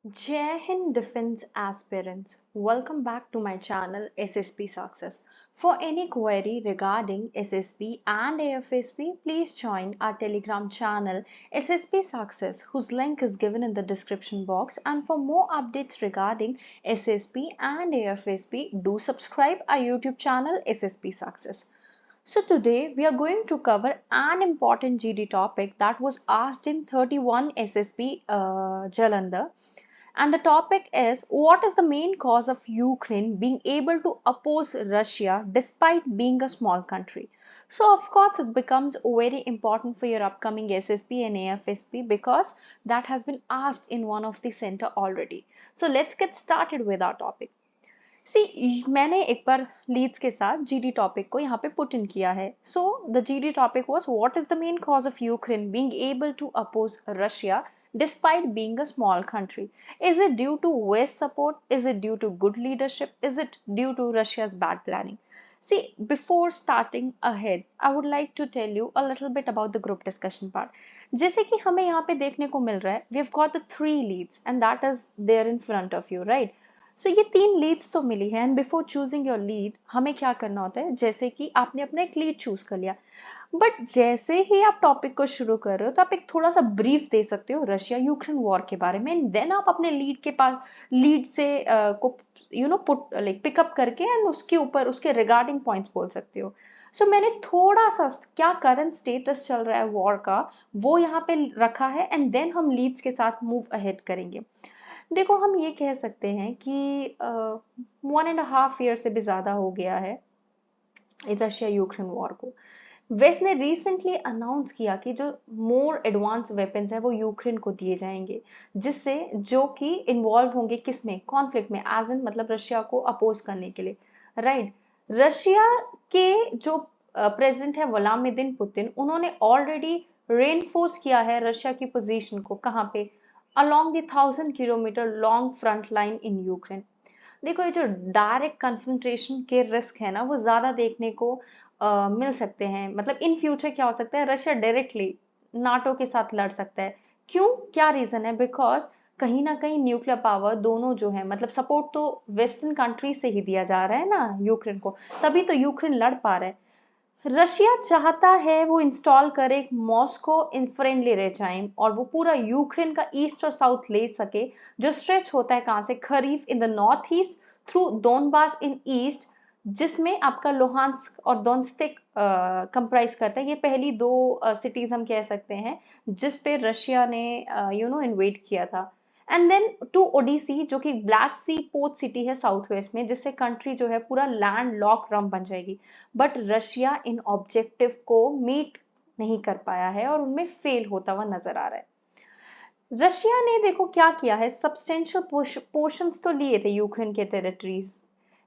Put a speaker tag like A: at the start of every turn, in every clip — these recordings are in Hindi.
A: Jai Hind Defense Aspirants, welcome back to my channel SSP Success. For any query regarding SSP and AFSP, please join our Telegram channel SSP Success, whose link is given in the description box. And for more updates regarding SSP and AFSP, do subscribe our YouTube channel SSP Success. So today we are going to cover an important GD topic that was asked in 31 SSP Jalandhar, and the topic is, what is the main cause of Ukraine being able to oppose Russia despite being a small country? So, of course, it becomes very important for your upcoming SSP and AFSP because that has been asked in one of the center already. So, let's get started with our topic. सी मैंने एक बार लीड्स के साथ जीडी टॉपिक को यहाँ पे पुट इन किया है. So the GD topic was, what is the main cause of Ukraine being able to oppose Russia despite being a small country? Is it due to West support? Is it due to good leadership? Is it due to Russia's bad planning? See, before starting ahead, I would like to tell you a little bit about the group discussion part. जैसे कि हमें यहाँ पे देखने को मिल रहा है, we've got the three leads and that is there in front of you, right? सो ये तीन लीड्स तो मिली है, and before choosing your lead हमें क्या करना होता है, जैसे कि आपने अपना एक लीड चूज कर लिया, बट जैसे ही आप टॉपिक को शुरू कर रहे हो तो आप एक थोड़ा सा ब्रीफ दे सकते हो रशिया यूक्रेन वॉर के बारे में, एंड देन आप अपने लीड के पास लीड से को पुट लाइक पिकअप करके एंड उसके ऊपर उसके रिगार्डिंग पॉइंट्स बोल सकते हो. सो मैंने थोड़ा सा क्या करंट स्टेटस चल रहा है वॉर का वो यहाँ पे रखा है, एंड देन हम लीड्स के साथ मूव अहेड करेंगे. देखो, हम ये कह सकते हैं कि 1.5 ईयर से भी ज़्यादा हो गया है रशिया यूक्रेन वॉर को. वेस्ट ने रिसेंटली अनाउंस किया कि जो मोर एडवांस वेपन्स है वो यूक्रेन को दिए जाएंगे, जिससे जो कि इन्वॉल्व होंगे किसमें, कॉन्फ्लिक्ट में, एज इन मतलब रशिया को अपोज करने के लिए, राइट. रशिया के जो प्रेसिडेंट है व्लादिमीर पुतिन, उन्होंने ऑलरेडी रेनफोर्स किया है रशिया की पोजीशन को, कहाँ पे, along the 1,000 kilometre long front line in Ukraine. देखो, ये जो डायरेक्ट कन्फ्रंटेशन के रिस्क है ना वो ज्यादा देखने को मिल सकते हैं. मतलब इन फ्यूचर क्या हो सकता है, रशिया डायरेक्टली नाटो के साथ लड़ सकता है. क्यों, क्या रीजन है, बिकॉज कहीं ना कहीं न्यूक्लियर पावर दोनों जो है, मतलब सपोर्ट तो वेस्टर्न कंट्री से ही दिया जा रहा है ना यूक्रेन को, तभी तो यूक्रेन लड़ पा रहा है. रशिया चाहता है वो इंस्टॉल करे एक मॉस्को इन फ्रेंडली रेजाइम, और वो पूरा यूक्रेन का ईस्ट और साउथ ले सके, जो स्ट्रेच होता है कहाँ से, Kharkiv in the north east through Donbas in east, जिसमें आपका लोहांस्क और दोनस्तिक कंप्राइज करता है. ये पहली दो सिटीज हम कह सकते हैं जिस पे रशिया ने इन्वेड किया था. एंड देन टू ओडिसी, जो कि ब्लैक सी पोर्ट सिटी है साउथ वेस्ट में, जिससे कंट्री जो है पूरा लैंड लॉक रम बन जाएगी. बट रशिया इन ऑब्जेक्टिव को मीट नहीं कर पाया है और उनमें फेल होता हुआ नजर आ रहा है. रशिया ने देखो क्या किया है, सब्सटेंशियल पोर्शंस तो लिए थे यूक्रेन के टेरिटरीज,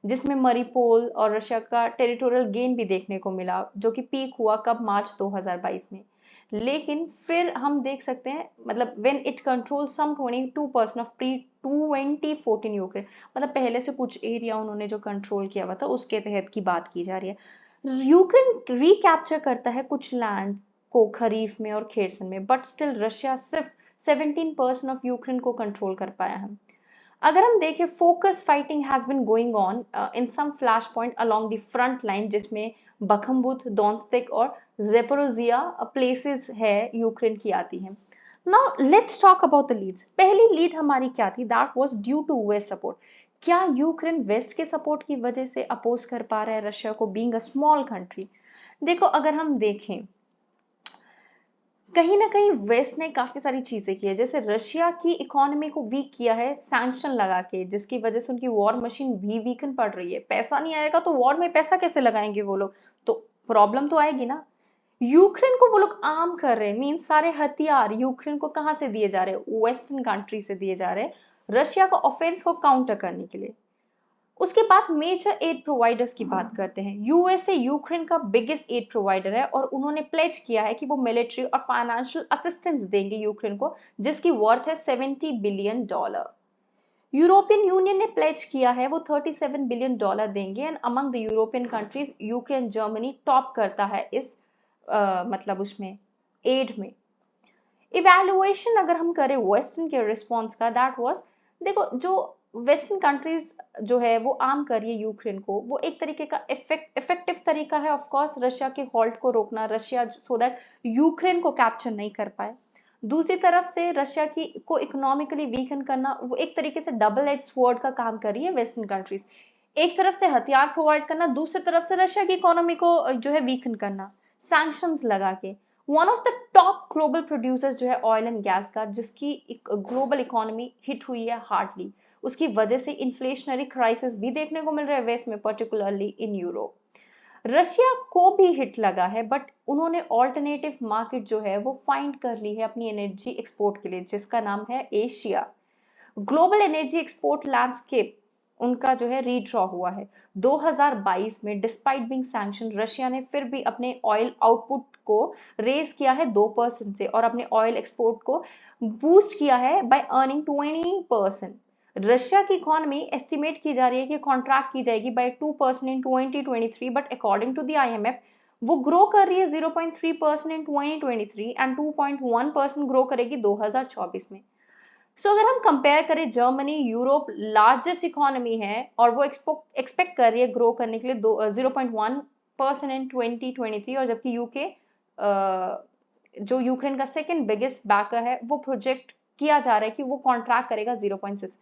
A: जिसमें मरीपोल और रशिया का टेरिटोरियल गेन भी देखने को मिला, जो कि पीक हुआ कब, मार्च 2022 में. लेकिन फिर हम देख सकते हैं, मतलब when it control some 22% of pre 2014 Ukraine, मतलब पहले से कुछ एरिया उन्होंने जो कंट्रोल किया हुआ था उसके तहत की बात की जा रही है. यूक्रेन रिकैप्चर करता है कुछ लैंड को खरीफ में और खेरसन में, बट स्टिल रशिया सिर्फ 17% ऑफ यूक्रेन को कंट्रोल कर पाया है. अगर हम देखें, focus fighting has been going on in some flash point along the front line, जिसमें बखमबुत, डोंस्तिक और जेपोरोजिया प्लेसेस है यूक्रेन की आती हैं. Now let's talk about the leads. पहली लीड हमारी क्या थी, that was due to west support. क्या यूक्रेन वेस्ट के सपोर्ट की वजह से अपोज कर पा रहा है रशिया को, बीइंग अ स्मॉल कंट्री? देखो, अगर हम देखें, कहीं ना कहीं वेस्ट ने काफी सारी चीजें की है, जैसे रशिया की इकोनॉमी को वीक किया है सैंक्शन लगा के, जिसकी वजह से उनकी वॉर मशीन भी वीकन पड़ रही है. पैसा नहीं आएगा तो वॉर में पैसा कैसे लगाएंगे वो लोग, तो प्रॉब्लम तो आएगी ना. यूक्रेन को वो लोग आर्म कर रहे हैं, मीन सारे हथियार यूक्रेन को कहाँ से दिए जा रहे हैं, वेस्टर्न कंट्री से दिए जा रहे हैं रशिया का ऑफेंस को काउंटर करने के लिए. उसके बाद मेजर एड प्रोवाइडर्स की बात करते हैं. यूएसए यूक्रेन का बिगेस्ट एड प्रोवाइडर है और उन्होंने प्लेज किया है कि वो मिलिट्री और फाइनेंशियल असिस्टेंस देंगे यूक्रेन को, जिसकी वर्थ है $70 बिलियन. यूरोपियन यूनियन ने प्लेज किया है वो $37 बिलियन देंगे, and among the European countries UK and Germany top करता है इस मतलब उसमें एड में. इवेल्युएशन अगर हम करें वेस्टर्न के रिस्पॉन्स का, दैट वाज देखो जो वेस्टर्न कंट्रीज जो है वो आर्म कर रही है यूक्रेन को, वो एक तरीके का इफेक्टिव तरीका है ऑफ कोर्स रशिया के हॉल्ट को रोकना, रशिया सो दैट यूक्रेन को कैप्चर नहीं कर पाए। दूसरी तरफ से रशिया की को इकोनॉमिकली वीकन करना, वो एक तरीके से डबल एज स्वॉर्ड का काम कर रही है वेस्टर्न कंट्रीज। एक तरफ से हथियार प्रोवाइड करना, दूसरी तरफ से रशिया की इकोनॉमी को जो है वीकन करना सैंक्शंस लगा के। One of the top global producers जो है ऑयल एंड गैस का, जिसकी ग्लोबल इकोनॉमी हिट हुई है हार्डली, उसकी वजह से इन्फ्लेशनरी क्राइसिस भी देखने को मिल रहा है वेस्ट में, पर्टिकुलरली इन यूरोप। रशिया को भी हिट लगा है, बट उन्होंने ऑल्टरनेटिव मार्केट जो है वो फाइंड कर ली है अपनी एनर्जी एक्सपोर्ट के लिए, जिसका नाम है Asia. Global energy export landscape उनका जो है रीड्रॉ हुआ है 2022 में। डिस्पाइट बीइंग सैंक्शन, रशिया ने फिर भी अपने ऑयल आउटपुट को रेज किया है 2% से, और अपने ऑयल एक्सपोर्ट को बूस्ट किया है बाय अर्निंग 20%। रशिया की इकोनॉमी एस्टिमेट की जा रही है कि कॉन्ट्रैक्ट की जाएगी by 2% in 2023, but according to the IMF वो ग्रो कर रही है 0.3% इन 2023 एंड 2.1% ग्रो करेगी 2024 में। सो अगर हम कंपेयर करें, जर्मनी यूरोप लार्जेस्ट इकोनॉमी है और वो एक्सपेक्ट कर रही है ग्रो करने के लिए 0.1% इन 2023, और जबकि यूके जो यूक्रेन का सेकंड बिगेस्ट बैकर है, वो प्रोजेक्ट किया जा रहा है कि वो कॉन्ट्रैक्ट करेगा 0.6।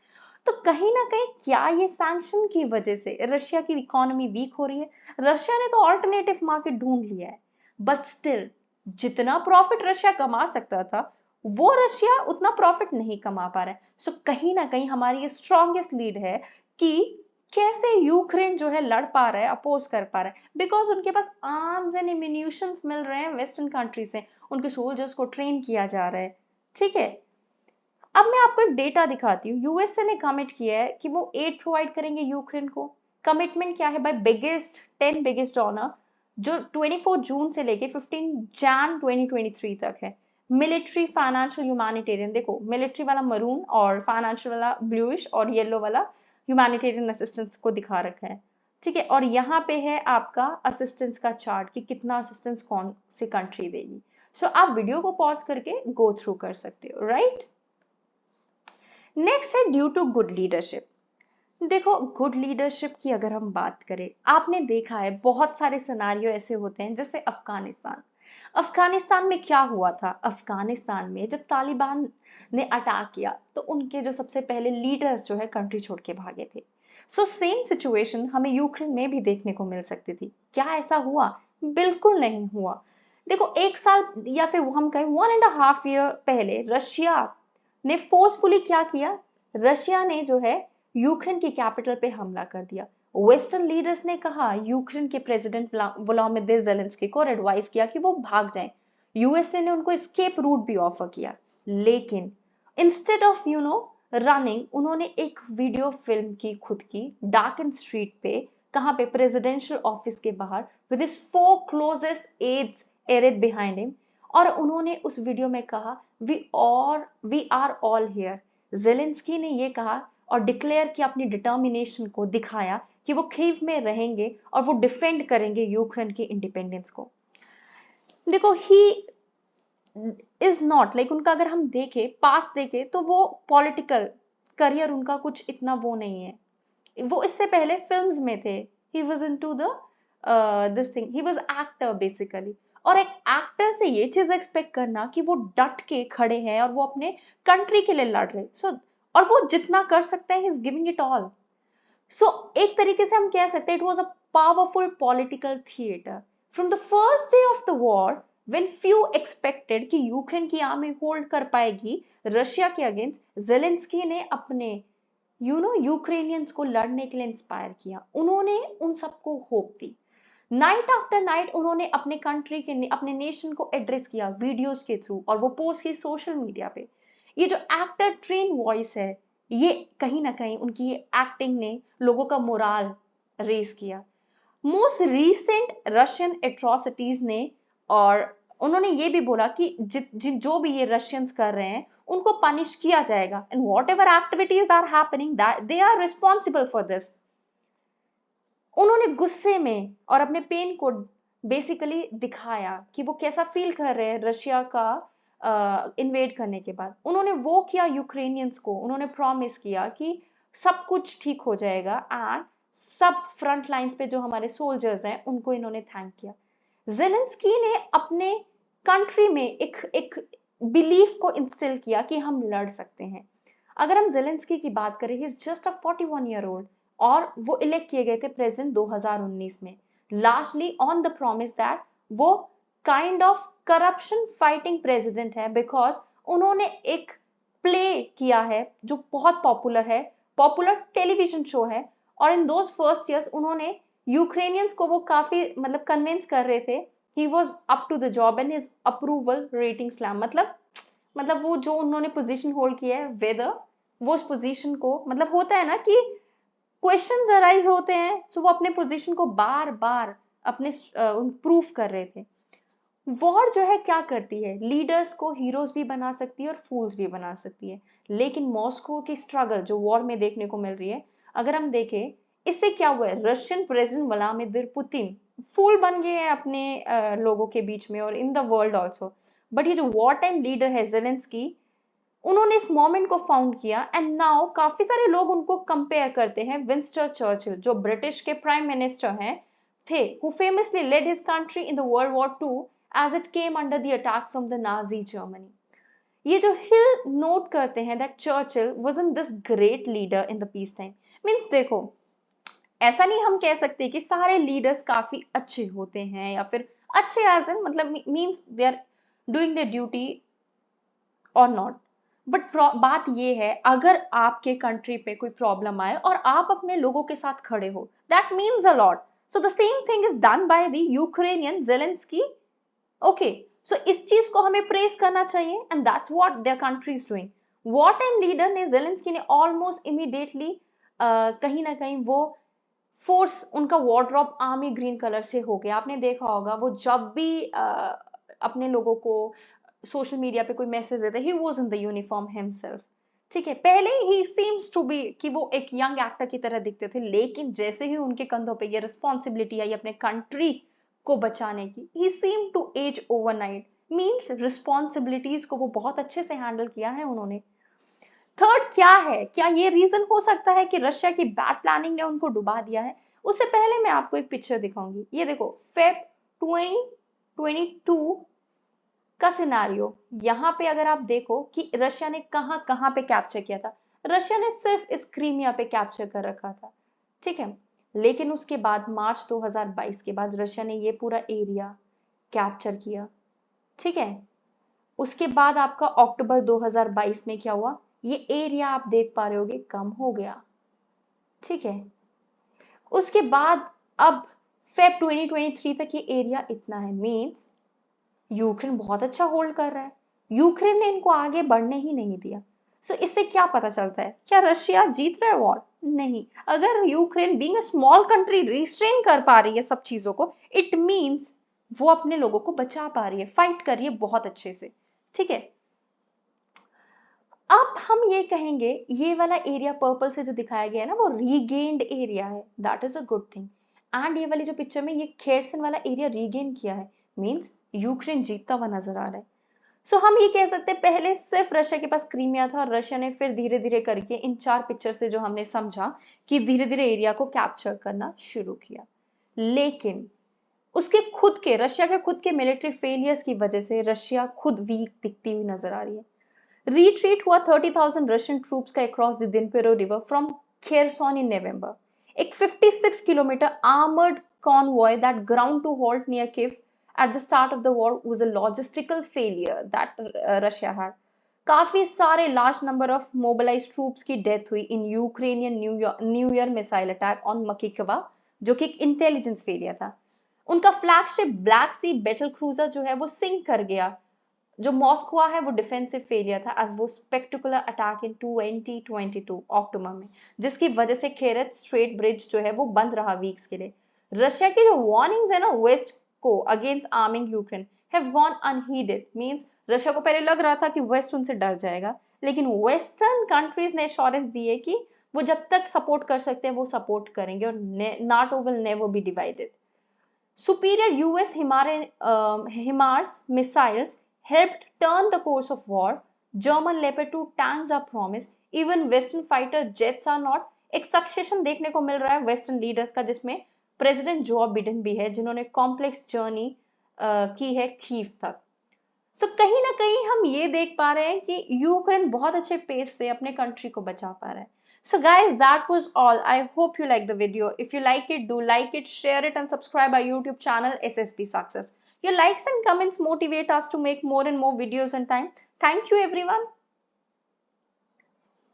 A: तो कहीं ना कहीं क्या ये सैंक्शन की वजह से रशिया की इकोनॉमी वीक हो रही है? रशिया ने तो ऑल्टरनेटिव मार्केट ढूंढ लिया है, बट स्टिल जितना प्रॉफिट रशिया कमा सकता था वो रशिया उतना प्रॉफिट नहीं कमा पा रहा है। सो कहीं ना कहीं हमारी ये स्ट्रॉन्गेस्ट लीड है कि कैसे यूक्रेन जो है लड़ पा रहा है, अपोज कर पा रहा है, बिकॉज उनके पास आर्म्स एंड एम्यूनिशंस मिल रहे हैं वेस्टर्न कंट्री से, उनके सोल्जर्स को ट्रेन किया जा रहा है। ठीक है, अब मैं आपको एक डेटा दिखाती हूँ। यूएसए ने कमिट किया है कि वो एड प्रोवाइड करेंगे यूक्रेन को। कमिटमेंट क्या है? बाय बिगेस्ट 10 बिगेस्ट डोनर, जो 24 जून से लेके 15 जैन 2023 तक है। मिलिट्री, फाइनेंशियल, ह्यूमैनिटेरियन, देखो मिलिट्री वाला मरून और फाइनेंशियल वाला ब्लूइश और येलो वाला ह्यूमैनिटेरियन असिस्टेंस को दिखा रखा है। ठीक है, और यहाँ पे है आपका असिस्टेंस का चार्ट कि कितना असिस्टेंस कौन सी कंट्री देगी। सो आप वीडियो को पॉज करके गो थ्रू कर सकते हो, राइट? नेक्स्ट है ड्यू टू गुड लीडरशिप। देखो गुड लीडरशिप की अगर हम बात करें, आपने देखा है बहुत सारे सिनारियो ऐसे होते हैं, जैसे अफगानिस्तान। अफगानिस्तान में क्या हुआ था? अफगानिस्तान में जब तालिबान ने अटैक किया तो उनके जो सबसे पहले लीडर्स जो है कंट्री छोड़ के भागे थे। सो सेम सिचुएशन हमें यूक्रेन में भी देखने को मिल सकती थी। क्या ऐसा हुआ? बिल्कुल नहीं हुआ। देखो एक साल या फिर हम कहें 1.5 ईयर पहले रशिया ने फोर्सफुली क्या किया? रशिया ने जो है यूक्रेन की कैपिटल पे हमला कर दिया। वेस्टर्न लीडर्स ने कहा, यूक्रेन के प्रेसिडेंट वोलोदिमीर जेलेंस्की को एडवाइस किया कि वो भाग जाएं। यूएसए ने उनको एस्केप रूट भी ऑफर किया, लेकिन इंस्टेड ऑफ रनिंग, उन्होंने एक वीडियो फिल्म की खुद की डार्क एंड स्ट्रीट पे, कहां पे? प्रेसिडेंशियल ऑफिस के बाहर, with his 4 closest aides arrayed behind him. और उन्होंने उस वीडियो में कहा, we are all here. Zelensky ने ये कहा और डिक्लेयर किया, अपनी डिटर्मिनेशन को दिखाया कि वो कीव में रहेंगे और वो डिफेंड करेंगे यूक्रेन की इंडिपेंडेंस को। देखो ही इज नॉट लाइक, उनका अगर हम देखें पास देखें तो वो पॉलिटिकल करियर उनका कुछ इतना वो नहीं है। वो इससे पहले फिल्म्स में थे, he was into the this thing, he was actor basically. और एक एक्टर से ये चीज एक्सपेक्ट करना कि वो डट के खड़े हैं और वो अपने कंट्री के लिए लड़ रहे, सो और वो जितना कर सकते हैं he is giving it all. So एक तरीके से हम कह सकते हैं it was a powerful political theatre from the first day of the war, when few expected कि यूक्रेन की आर्मी होल्ड कर पाएगी रशिया के अगेंस्ट। जेलेंस्की ने अपने यूक्रेनियंस को लड़ने के लिए इंस्पायर किया, उन्होंने उन सबको होप दी। नाइट आफ्टर नाइट उन्होंने अपने कंट्री के, अपने नेशन को एड्रेस किया वीडियोस के थ्रू, और वो पोस्ट की सोशल मीडिया पे। ये जो एक्टर ट्रेन वॉइस है, ये कहीं ना कहीं उनकी ये एक्टिंग ने लोगों का मोराल रेस किया। मोस्ट रीसेंट रशियन एट्रोसिटीज ने, और उन्होंने ये भी बोला कि जो भी ये रशियंस कर रहे हैं उनको पनिश किया जाएगा, and whatever activities are happening they are responsible for this. उन्होंने गुस्से में और अपने पेन को बेसिकली दिखाया कि वो कैसा फील कर रहे हैं रशिया का इन्वेड करने के बाद उन्होंने वो किया, यूक्रेनियंस को उन्होंने प्रॉमिस किया कि सब कुछ ठीक हो जाएगा, एंड सब फ्रंट लाइंस पे जो हमारे सोल्जर्स हैं उनको इन्होंने थैंक किया। जेलेंस्की ने अपने कंट्री में एक बिलीफ को इंस्टिल किया कि हम लड़ सकते हैं। अगर हम जेलेंस्की की बात करें, he is just a 41 year old, और वो इलेक्ट किए गए थे प्रेसिडेंट 2019 में, largely on the promise that वो kind of corruption fighting president है, बिकॉज उन्होंने एक प्ले किया है जो बहुत पॉपुलर टेलीविजन शो है, और इन दोज फर्स्ट ईयर्स उन्होंने यूक्रेनियंस को वो काफी मतलब कन्विंस कर रहे थे, he was up to the job, and his approval rating slam, मतलब वो जो उन्होंने पोजीशन होल्ड किया है, वेदर वो उस पोजीशन को, मतलब होता है ना कि क्वेश्चंस अराइज होते हैं, सो वो अपने पोजीशन को बार बार अपने प्रूव कर रहे थे। वॉर जो है क्या करती है, लीडर्स को हीरोज भी बना सकती है और फूल्स भी बना सकती है, लेकिन मॉस्को की स्ट्रगल जो वॉर में देखने को मिल रही है, अगर हम देखें इससे क्या हुआ है, रशियन प्रेसिडेंट व्लादिमीर पुतिन फूल बन गए हैं अपने लोगों के बीच में और in the world also, but ये जो वॉर टाइम लीडर है जेलेंस्की, उन्होंने इस मोमेंट को फाउंड किया, एंड नाउ काफी सारे लोग उनको कंपेयर करते हैं विंस्टन चर्चिल, जो ब्रिटिश के प्राइम मिनिस्टर हैं थे, who famously led his country in the World War II as it came under the attack from the Nazi Germany. ये जो हिल नोट करते हैं that Churchill wasn't this great leader in the peacetime. Means देखो, ऐसा नहीं हम कह सकते कि सारे लीडर्स काफी अच्छे होते हैं, या फिर अच्छे एज इन मतलब means they are doing their duty और नॉट, बट बात ये है, अगर आपके कंट्री पे कोई प्रॉब्लम आए और आप अपने लोगों के साथ खड़े हो, that means a lot. So the same thing is done by the Ukrainian Zelensky. Okay, so इस चीज को हमें प्रेस करना चाहिए, and that's what their country is doing. War time leader ने, जेलेंस्की ने ऑलमोस्ट इमीडिएटली कहीं ना कहीं वो फोर्स, उनका वार्डरोब आर्मी ग्रीन कलर से हो गया। आपने देखा होगा वो जब भी अपने लोगों को सोशल मीडिया पे कोई मैसेज देता, he was in the uniform himself. ठीक है, पहले ही सीम्स टू बी कि वो एक यंग एक्टर की तरह दिखते थे, लेकिन जैसे ही उनके कंधों पे ये रिस्पॉन्सिबिलिटी आई अपने कंट्री को बचाने की, he seem to age overnight. Means responsibilities को वो बहुत अच्छे से हैंडल किया है उन्होंने। थर्ड क्या है, क्या ये रीजन हो सकता है कि रशिया की बैड प्लानिंग ने उनको डुबा दिया है? उससे पहले मैं आपको एक पिक्चर दिखाऊंगी। ये देखो, फेब 2022 का सिनारियो। यहाँ पे अगर आप देखो कि रशिया ने कहाँ कहाँ पे कैप्चर किया था, रशिया ने सिर्फ इस क्रीमिया पे कैप्चर कर रखा था, ठीक है। लेकिन उसके बाद मार्च 2022 के बाद रशिया ने ये पूरा एरिया कैप्चर किया, ठीक है। उसके बाद आपका अक्टूबर 2022 में क्या हुआ, ये एरिया आप देख पा रहे होगे कम हो गया, ठीक है। उसके बाद अब फेब 2023 तक ये एरिया इतना है। मींस यूक्रेन बहुत अच्छा होल्ड कर रहा है, यूक्रेन ने इनको आगे बढ़ने ही नहीं दिया। सो इससे क्या पता चलता है, क्या रशिया जीत रहा है वॉर? नहीं। अगर Ukraine being a small country restrain कर पा रही है सब चीजों को, इट मींस वो अपने लोगों को बचा पा रही है, फाइट कर रही है बहुत अच्छे से, ठीक है। अब हम ये कहेंगे, ये वाला एरिया पर्पल से जो दिखाया गया है ना, वो रीगेन्ड एरिया है, that is a good thing. And ये वाली जो पिक्चर में ये खेरसन वाला एरिया रीगेन किया है, मींस यूक्रेन जीतता हुआ नजर आ रहा है। सो हम ये कह सकते हैं, पहले सिर्फ रशिया के पास क्रीमिया था, और रशिया ने फिर धीरे धीरे करके इन 4 पिक्चर से जो हमने समझा कि धीरे धीरे एरिया को कैप्चर करना शुरू किया। लेकिन उसके खुद के, रशिया के खुद के मिलिट्री फेलियर्स की वजह से रशिया खुद वीक दिखती हुई नजर आ रही है। रिट्रीट हुआ 30,000 रशियन ट्रूप्स का across the Dnipro river from Kherson in November. एक 56 kilometre armoured convoy that ground to halt near Kiev at the start of the war was a logistical failure that Russia had. काफी सारे large number of mobilised troops की डेथ हुई in Ukrainian new year missile attack on Makiivka, जो कि एक इंटेलिजेंस फेलियर था। उनका flagship Black Sea battle cruiser जो है वो सिंक कर गया। जो मॉस्को है वो डिफेंसिव फेलियर था, एज वो स्पेक्टिकुलर अटैक इन 2022 अक्टूबर में, जिसकी वजह से खेरेत स्ट्रेट ब्रिज जो है वो बंद रहा वीक्स के लिए। रशिया की जो वार्निंग्स है ना वेस्ट को against arming Ukraine have gone unheeded. Means Russia को पहले लग रहा था कि वेस्ट उनसे डर जाएगा, लेकिन वेस्टर्न कंट्रीज ने एश्योरेंस दी है कि वो जब तक सपोर्ट कर सकते हैं वो सपोर्ट करेंगे, और NATO will never be divided. Superior US HIMARS missiles helped turn the course of war. German Leopard 2 tanks are promised. Even Western fighter jets are not. एक सक्सेशन देखने को मिल रहा है वेस्टर्न लीडर्स का, जिसमें प्रेसिडेंट जो बिडेन भी है, जिन्होंने कॉम्प्लेक्स जर्नी की है कीव तक। सो कहीं ना कहीं हम ये देख पा रहे हैं कि यूक्रेन बहुत अच्छे पेस से अपने कंट्री को बचा पा रहा है। So guys, that was all. I hope you like the video. If you like it, do like it, share it and subscribe our YouTube channel SSP Success. Your likes and comments motivate us to make more and more videos in time. Thank you everyone.